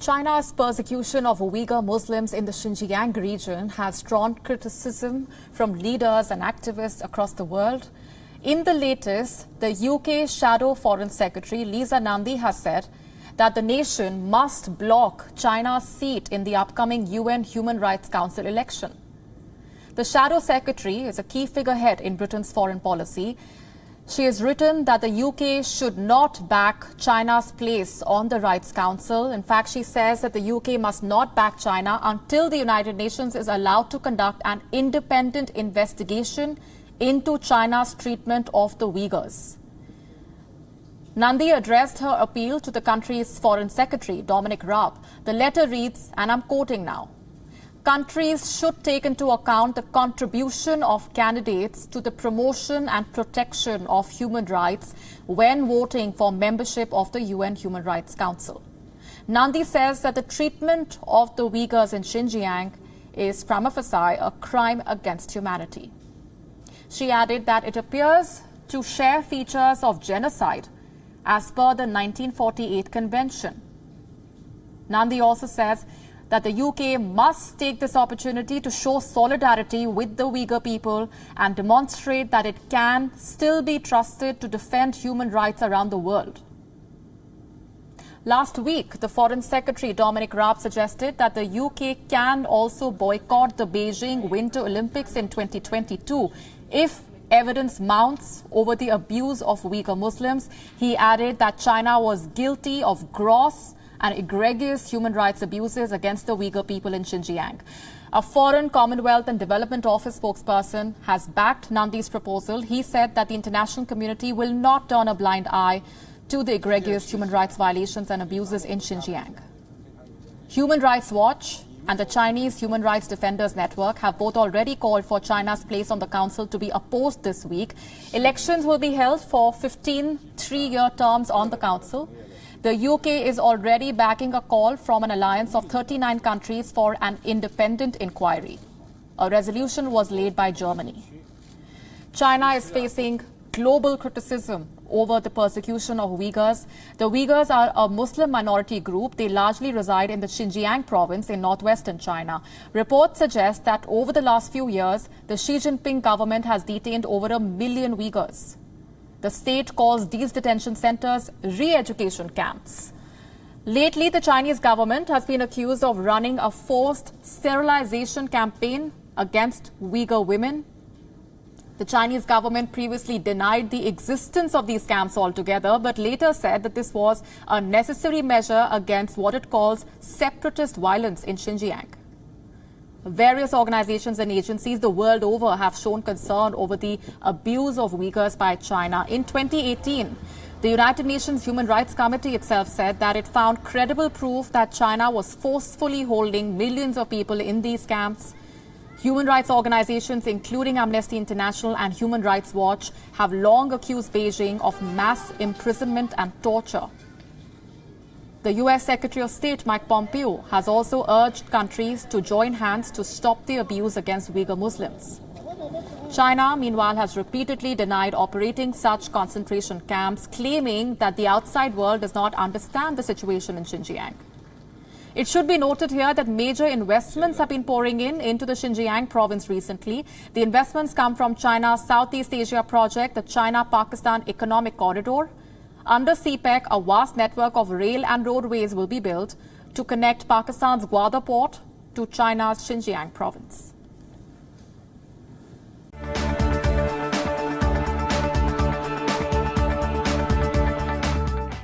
China's persecution of Uyghur Muslims in the Xinjiang region has drawn criticism from leaders and activists across the world. In the latest, the UK Shadow Foreign Secretary Lisa Nandy has said that the nation must block China's seat in the upcoming UN Human Rights Council election. The Shadow Secretary is a key figurehead in Britain's foreign policy. She has written that the UK should not back China's place on the Rights Council. In fact, she says that the UK must not back China until the United Nations is allowed to conduct an independent investigation into China's treatment of the Uyghurs. Nandy addressed her appeal to the country's Foreign Secretary, Dominic Raab. The letter reads, and I'm quoting now, "Countries should take into account the contribution of candidates to the promotion and protection of human rights when voting for membership of the UN Human Rights Council." Nandy says that the treatment of the Uyghurs in Xinjiang is prima facie a crime against humanity. She added that it appears to share features of genocide as per the 1948 Convention. Nandy also says that the UK must take this opportunity to show solidarity with the Uyghur people and demonstrate that it can still be trusted to defend human rights around the world. Last week, the Foreign Secretary Dominic Raab suggested that the UK can also boycott the Beijing Winter Olympics in 2022 if evidence mounts over the abuse of Uyghur Muslims. He added that China was guilty of gross and egregious human rights abuses against the Uyghur people in Xinjiang. A Foreign, Commonwealth and Development Office spokesperson has backed Nandy's proposal. He said that the international community will not turn a blind eye to the egregious human rights violations and abuses in Xinjiang. Human Rights Watch and the Chinese Human Rights Defenders Network have both already called for China's place on the council to be opposed this week. Elections will be held for 15 three-year terms on the council. The UK is already backing a call from an alliance of 39 countries for an independent inquiry. A resolution was laid by Germany. China is facing global criticism over the persecution of Uyghurs. The Uyghurs are a Muslim minority group. They largely reside in the Xinjiang province in northwestern China. Reports suggest that over the last few years, the Xi Jinping government has detained over 1 million Uyghurs. The state calls these detention centers re-education camps. Lately, the Chinese government has been accused of running a forced sterilization campaign against Uyghur women. The Chinese government previously denied the existence of these camps altogether, but later said that this was a necessary measure against what it calls separatist violence in Xinjiang. Various organizations and agencies the world over have shown concern over the abuse of Uyghurs by China. In 2018, the United Nations Human Rights Committee itself said that it found credible proof that China was forcefully holding millions of people in these camps. Human rights organizations, including Amnesty International and Human Rights Watch, have long accused Beijing of mass imprisonment and torture. The US Secretary of State Mike Pompeo has also urged countries to join hands to stop the abuse against Uyghur Muslims. China, meanwhile, has repeatedly denied operating such concentration camps, claiming that the outside world does not understand the situation in Xinjiang. It should be noted here that major investments have been pouring into the Xinjiang province recently. The investments come from China's Southeast Asia project, the China-Pakistan Economic Corridor. Under CPEC, a vast network of rail and roadways will be built to connect Pakistan's Gwadar port to China's Xinjiang province.